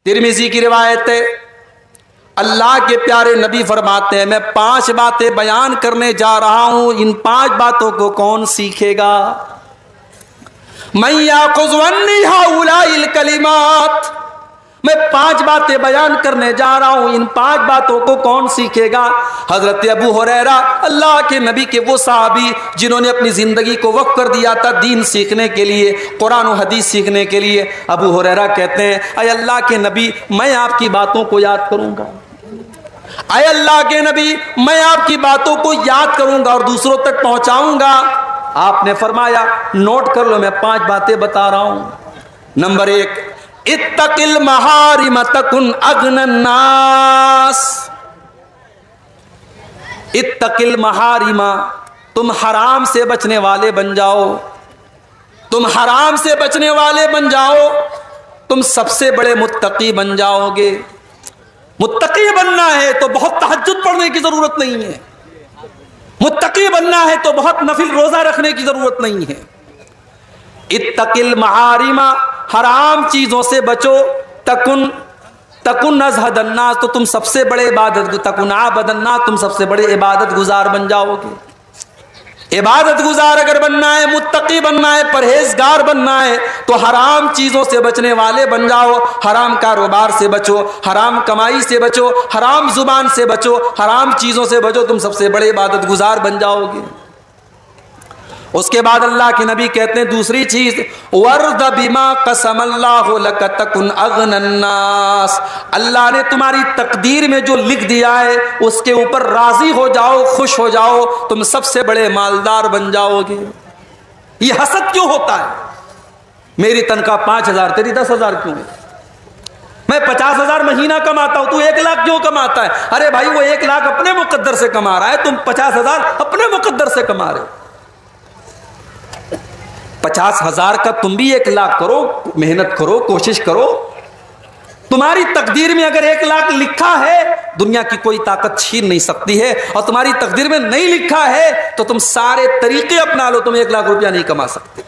ترمذی کی روایت ہے، اللہ کے پیارے نبی فرماتے ہیں میں 5 باتیں بیان کرنے جا رہا ہوں، ان 5 باتوں کو کون سیکھے گا؟ من یاخذ عنی ہؤلاء الکلمات، میں 5 باتیں بیان کرنے جا رہا ہوں، ان 5 باتوں کو کون سیکھے گا؟ حضرت ابو ہریرہ اللہ کے نبی کے وہ صحابی جنہوں نے اپنی زندگی کو وقف کر دیا تھا دین سیکھنے کے لیے، قرآن و حدیث سیکھنے کے لیے، ابو ہریرہ کہتے ہیں اے اللہ کے نبی میں آپ کی باتوں کو یاد کروں گا، اے اللہ کے نبی میں آپ کی باتوں کو یاد کروں گا اور دوسروں تک پہنچاؤں گا۔ آپ نے فرمایا نوٹ کر لو میں 5 باتیں بتا رہا ہوں۔ نمبر 1، اتق المحارم تکن اغنى الناس، اتق المحارم، تم حرام سے بچنے والے بن جاؤ، تم حرام سے بچنے والے بن جاؤ، تم سب سے بڑے متقی بن جاؤ گے۔ متقی بننا ہے تو بہت تہجد پڑھنے کی ضرورت نہیں ہے، متقی بننا ہے تو بہت نفل روزہ رکھنے کی ضرورت نہیں ہے۔ اتق المحارم، حرام چیزوں سے بچو، تکن ازہد الناس، تو تم سب سے بڑے تکن عابد الناس، تم سب سے بڑے عبادت گزار بن جاؤ گے۔ عبادت گزار اگر بننا ہے، متقی بننا ہے، پرہیزگار بننا ہے تو حرام چیزوں سے بچنے والے بن جاؤ، حرام کاروبار سے بچو، حرام کمائی سے بچو، حرام زبان سے بچو، حرام چیزوں سے بچو، تم سب سے بڑے عبادت گزار بن جاؤ گے۔ اس کے بعد اللہ کے نبی کہتے ہیں دوسری چیز، وَرْضَ بِمَا قَسَمَ اللَّهُ لَكَ تَكُنْ أَغْنَى النَّاسِ، اللہ نے تمہاری تقدیر میں جو لکھ دیا ہے اس کے اوپر راضی ہو جاؤ، خوش ہو جاؤ، تم سب سے بڑے مالدار بن جاؤ گے۔ یہ حسد کیوں ہوتا ہے؟ میری تنخواہ 5,000 تیری 10,000 کیوں ہے؟ میں 50,000 مہینہ کماتا ہوں تو 1 لاکھ کیوں کماتا ہے؟ ارے بھائی وہ 1 لاکھ اپنے مقدر سے کما رہا ہے، تم 50,000 اپنے مقدر سے کما رہے ہو۔ 50,000 کا تم بھی 1 لاکھ کرو، محنت کرو، کوشش کرو۔ تمہاری تقدیر میں اگر 1 لاکھ لکھا ہے دنیا کی کوئی طاقت چھین نہیں سکتی ہے، اور تمہاری تقدیر میں نہیں لکھا ہے تو تم سارے طریقے اپنا لو، تم 1 لاکھ روپیہ نہیں کما سکتے۔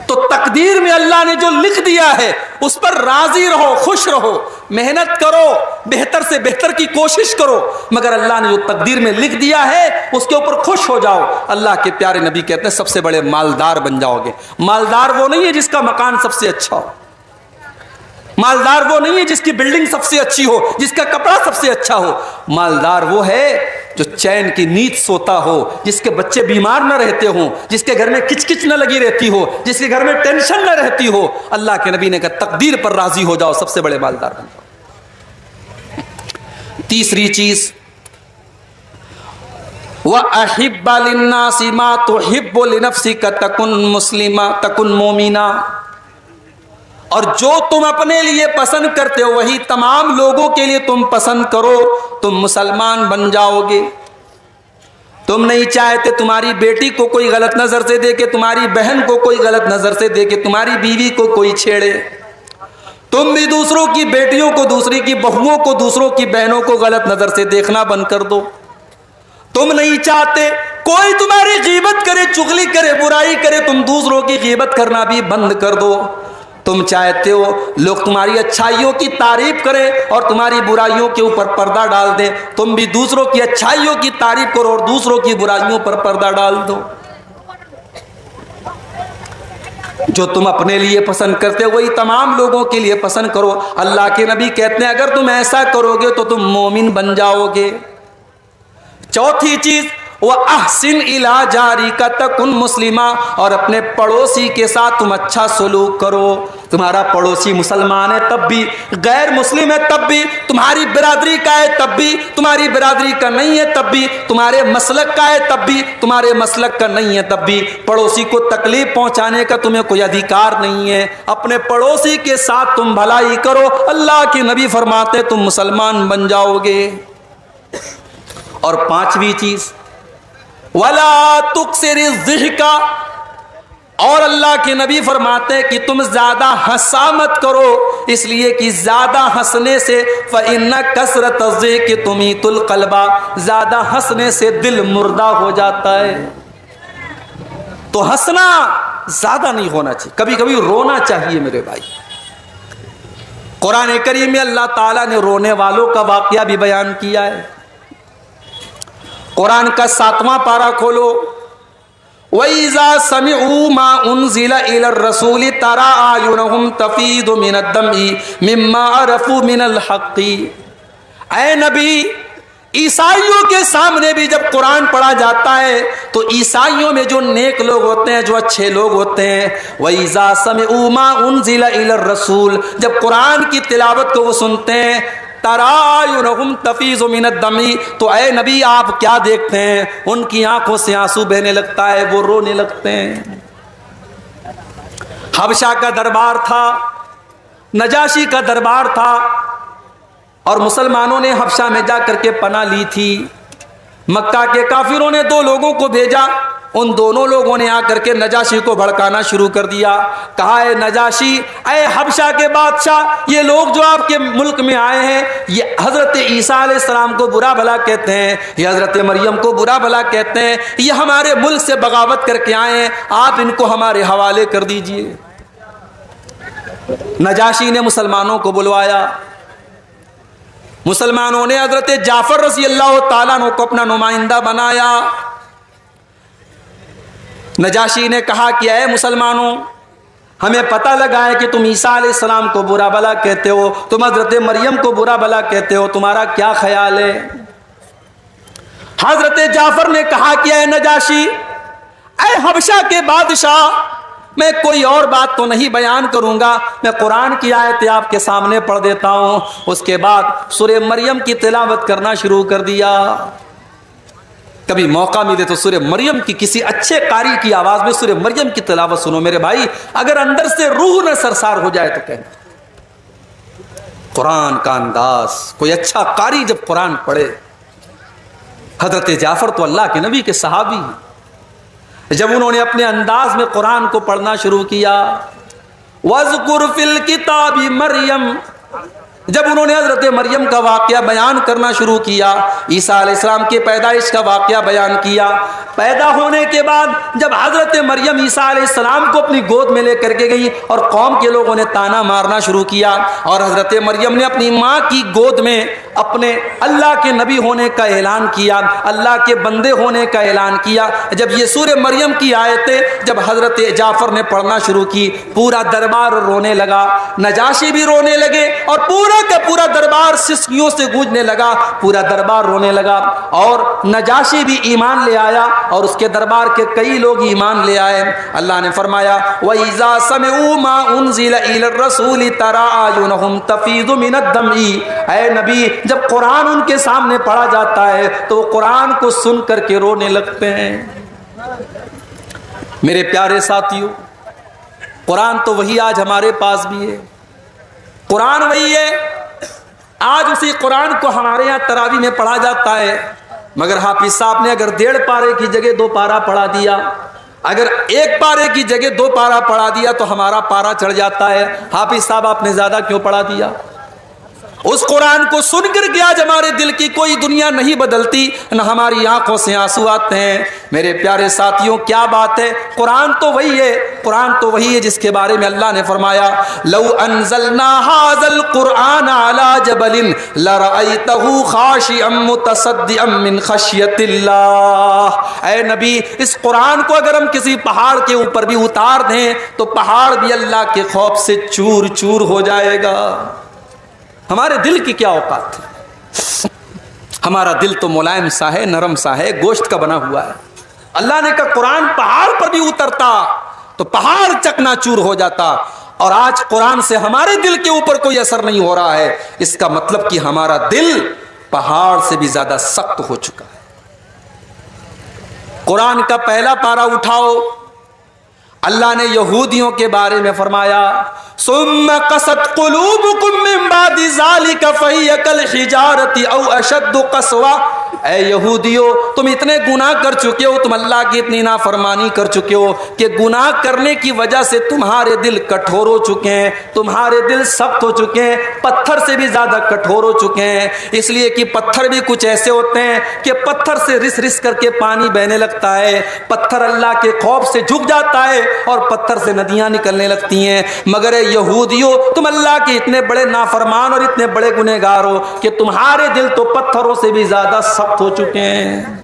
تو تقدیر میں اللہ نے جو لکھ دیا ہے اس پر راضی رہو، خوش رہو، محنت کرو، بہتر سے بہتر کی کوشش کرو، مگر اللہ نے جو تقدیر میں لکھ دیا ہے اس کے اوپر خوش ہو جاؤ۔ اللہ کے پیارے نبی کہتے ہیں سب سے بڑے مالدار بن جاؤ گے۔ مالدار وہ نہیں ہے جس کا مکان سب سے اچھا ہو، مالدار وہ نہیں ہے جس کی بلڈنگ سب سے اچھی ہو، جس کا کپڑا سب سے اچھا ہو۔ مالدار وہ ہے جو چین کی نیند سوتا ہو، جس کے بچے بیمار نہ رہتے ہوں، جس کے گھر میں کچ کچ نہ لگی رہتی ہو، جس کے گھر میں ٹینشن نہ رہتی ہو۔ اللہ کے نبی نے کہا تقدیر پر راضی ہو جاؤ، سب سے بڑے مالدار بن جاؤ۔ تیسری چیز، وَأَحِبَّ لِلنَّاسِ مَا تُحِبُّ لِنَفْسِكَ تَكُنْ مُسْلِمًا تَكُنْ مُؤْمِنًا، اور جو تم اپنے لیے پسند کرتے ہو وہی تمام لوگوں کے لیے تم پسند کرو، تم مسلمان بن جاؤ گے۔ تم نہیں چاہتے تمہاری بیٹی کو کوئی غلط نظر سے دیکھے، تمہاری بہن کو کوئی غلط نظر سے دیکھے، تمہاری بیوی کو کوئی چھیڑے۔ تم بھی دوسروں کی بیٹیوں کو، دوسری کی بہوؤں کو، دوسروں کی بہنوں کو غلط نظر سے دیکھنا بند کر دو۔ تم نہیں چاہتے کوئی تمہاری غیبت کرے، چغلی کرے، برائی کرے، تم دوسروں کی غیبت کرنا بھی بند کر دو۔ تم چاہتے ہو لوگ تمہاری اچھائیوں کی تعریف کریں اور تمہاری برائیوں کے اوپر پردہ ڈال دیں، تم بھی دوسروں کی اچھائیوں کی تعریف کرو اور دوسروں کی برائیوں پر پردہ ڈال دو۔ جو تم اپنے لیے پسند کرتے ہو وہی تمام لوگوں کے لیے پسند کرو۔ اللہ کے نبی کہتے ہیں اگر تم ایسا کرو گے تو تم مومن بن جاؤ گے۔ چوتھی چیز، وَأَحْسِنْ إِلَىٰ جَارِكَ تَكُنْ مُسْلِمًا، اور اپنے پڑوسی کے ساتھ تم اچھا سلوک کرو۔ تمہارا پڑوسی مسلمان ہے تب بھی، غیر مسلم ہے تب بھی، تمہاری برادری کا ہے تب بھی، تمہاری برادری کا نہیں ہے تب بھی، تمہارے مسلک کا ہے تب بھی، تمہارے مسلک کا نہیں ہے تب بھی، پڑوسی کو تکلیف پہنچانے کا تمہیں کوئی ادھیکار نہیں ہے۔ اپنے پڑوسی کے ساتھ تم بھلائی کرو، اللہ کے نبی فرماتے تم مسلمان بن جاؤ گے۔ اور پانچویں چیز، وَلَا تُكْثِرِ الضِّحْكَ، اور اللہ کے نبی فرماتے ہیں کہ تم زیادہ ہنسا مت کرو، اس لیے کہ زیادہ ہنسنے سے فَإِنَّ كَثْرَةَ الضِّحْكِ تُمِيتُ الْقَلْبَ، زیادہ ہنسنے سے دل مردہ ہو جاتا ہے۔ تو ہنسنا زیادہ نہیں ہونا چاہیے، کبھی کبھی رونا چاہیے میرے بھائی۔ قرآن کریم میں اللہ تعالیٰ نے رونے والوں کا واقعہ بھی بیان کیا ہے. قرآن کا 7واں پارہ کھولو. وَإِذَا سَمِعُوا مَا أُنزِلَ إِلَى الرَّسُولِ تَرَىٰ أَعْيُنَهُمْ تَفِيضُ مِنَ الدَّمْعِ مِمَّا عَرَفُوا مِنَ الْحَقِّ. اے نبی، عیسائیوں کے سامنے بھی جب قرآن پڑھا جاتا ہے تو عیسائیوں میں جو نیک لوگ ہوتے ہیں، جو اچھے لوگ ہوتے ہیں، وَإِذَا سَمِعُوا مَا أُنزِلَ إِلَى الرَّسُولِ، جب قرآن کی تلاوت کو وہ سنتے ہیں، تَرَىٰ أَعْيُنَهُمْ تَفِيضُ مِنَ الدَّمْعِ، تو اے نبی آپ کیا دیکھتے ہیں؟ ان کی آنکھوں سے آنسو بہنے لگتا ہے، وہ رونے لگتے ہیں. حبشہ کا دربار تھا، نجاشی کا دربار تھا، اور مسلمانوں نے حبشہ میں جا کر کے پناہ لی تھی. مکہ کے کافروں نے 2 لوگوں کو بھیجا. ان دونوں لوگوں نے آ کر کے نجاشی کو بھڑکانا شروع کر دیا. کہا اے نجاشی، اے حبشہ کے بادشاہ، یہ لوگ جو آپ کے ملک میں آئے ہیں یہ حضرت عیسیٰ علیہ السلام کو برا بھلا کہتے ہیں، یہ حضرت مریم کو برا بھلا کہتے ہیں، یہ ہمارے ملک سے بغاوت کر کے آئے ہیں، آپ ان کو ہمارے حوالے کر دیجئے. نجاشی نے مسلمانوں کو بلوایا. مسلمانوں نے حضرت جعفر رضی اللہ تعالیٰ عنہ کو اپنا نمائندہ بنایا. نجاشی نے کہا کہ اے مسلمانوں، ہمیں پتہ لگا ہے کہ تم عیسیٰ علیہ السلام کو برا بھلا کہتے ہو، تم حضرت مریم کو برا بھلا کہتے ہو، تمہارا کیا خیال ہے؟ حضرت جعفر نے کہا کہ اے نجاشی، اے حبشہ کے بادشاہ، میں کوئی اور بات تو نہیں بیان کروں گا، میں قرآن کی آیتیں آپ کے سامنے پڑھ دیتا ہوں. اس کے بعد سورہ مریم کی تلاوت کرنا شروع کر دیا. کبھی موقع ملے تو سورہ مریم کی کسی اچھے قاری کی آواز میں سورہ مریم کی تلاوت سنو میرے بھائی، اگر اندر سے روح نہ سرسار ہو جائے تو کہنا. قرآن کا انداز، کوئی اچھا قاری جب قرآن پڑھے. حضرت جعفر تو اللہ کے نبی کے صحابی ہیں. جب انہوں نے اپنے انداز میں قرآن کو پڑھنا شروع کیا، وَاذْكُرْ فِي الْكِتَابِ مَرْيَمَ، جب انہوں نے حضرت مریم کا واقعہ بیان کرنا شروع کیا، عیسیٰ علیہ السلام کی پیدائش کا واقعہ بیان کیا. پیدا ہونے کے بعد جب حضرت مریم عیسیٰ علیہ السلام کو اپنی گود میں لے کر کے گئی اور قوم کے لوگوں نے تانا مارنا شروع کیا، اور حضرت مریم نے اپنی ماں کی گود میں اپنے اللہ کے نبی ہونے کا اعلان کیا، اللہ کے بندے ہونے کا اعلان کیا. جب یہ سورہ مریم کی آیتیں جب حضرت جعفر نے پڑھنا شروع کی، پورا دربار رونے لگا. نجاشی بھی رونے لگے اور پورا کا پورا دربار سسکیوں سے گونجنے لگا، پورا دربار رونے لگا. اور نجاشی بھی ایمان لے آیا اور اس کے دربار کے کئی لوگ ایمان لے آئے. اللہ نے فرمایا وَإِذَا سَمِعُوا مَا أُنزِلَ إِلَى الرَّسُولِ تَرَىٰ أَعْيُنَهُمْ تَفِيضُ مِنَ الدَّمْعِ، اے نبی جب قرآن ان کے سامنے پڑھا جاتا ہے تو وہ قرآن کو سن کر کے رونے لگتے ہیں. میرے پیارے ساتھیوں، قرآن تو وہی آج ہمارے پاس بھی ہے، قرآن وہی ہے. آج اسی قرآن کو ہمارے یہاں تراویح میں پڑھا جاتا ہے، مگر حافظ صاحب نے اگر 1.5 پارے کی جگہ 2 پارا پڑھا دیا، اگر 1 پارے کی جگہ 2 پارا پڑھا دیا تو ہمارا پارا چڑھ جاتا ہے. حافظ صاحب آپ نے زیادہ کیوں پڑھا دیا؟ اس قرآن کو سن کر کے آج ہمارے دل کی کوئی دنیا نہیں بدلتی، نہ ہماری آنکھوں سے آنسو آتے ہیں. میرے پیارے ساتھیوں، کیا بات ہے، قرآن تو وہی ہے، قرآن تو وہی ہے جس کے بارے میں اللہ نے فرمایا لو انزلنا هذا القرآن على جبل لرأيته خاشعا متصدعا من خشیۃ اللہ. اے نبی، اس قرآن کو اگر ہم کسی پہاڑ کے اوپر بھی اتار دیں تو پہاڑ بھی اللہ کے خوف سے چور چور ہو جائے گا. ہمارے دل کی کیا اوقات ہے؟ ہمارا دل تو ملائم سا ہے، نرم سا ہے، گوشت کا بنا ہوا ہے. اللہ نے کہا قرآن پہاڑ پر بھی اترتا تو پہاڑ چکنا چور ہو جاتا، اور آج قرآن سے ہمارے دل کے اوپر کوئی اثر نہیں ہو رہا ہے. اس کا مطلب کہ ہمارا دل پہاڑ سے بھی زیادہ سخت ہو چکا ہے. قرآن کا پہلا پارہ اٹھاؤ، اللہ نے یہودیوں کے بارے میں فرمایا ثم قست قلوبکم من بعد ذلك فهي كالحجارة او اشد قسوة. اے یہودیوں تم اتنے گناہ کر چکے ہو, تم اللہ کی اتنی نافرمانی کر چکے ہو کہ گناہ کرنے کی وجہ سے تمہارے دل کٹھور ہو چکے ہیں, تمہارے دل سخت ہو چکے ہیں, پتھر سے بھی زیادہ کٹھور ہو چکے ہیں. اس لیے کہ پتھر بھی کچھ ایسے ہوتے ہیں کہ پتھر سے رس رس کر کے پانی بہنے لگتا ہے, پتھر اللہ کے خوف سے جھک جاتا ہے اور پتھر سے ندیاں نکلنے لگتی ہیں. مگر اے یہودیوں تم اللہ کے اتنے بڑے نافرمان اور اتنے بڑے گنہگار ہو کہ تمہارے دل تو پتھروں سے بھی زیادہ سخت ہو چکے ہیں.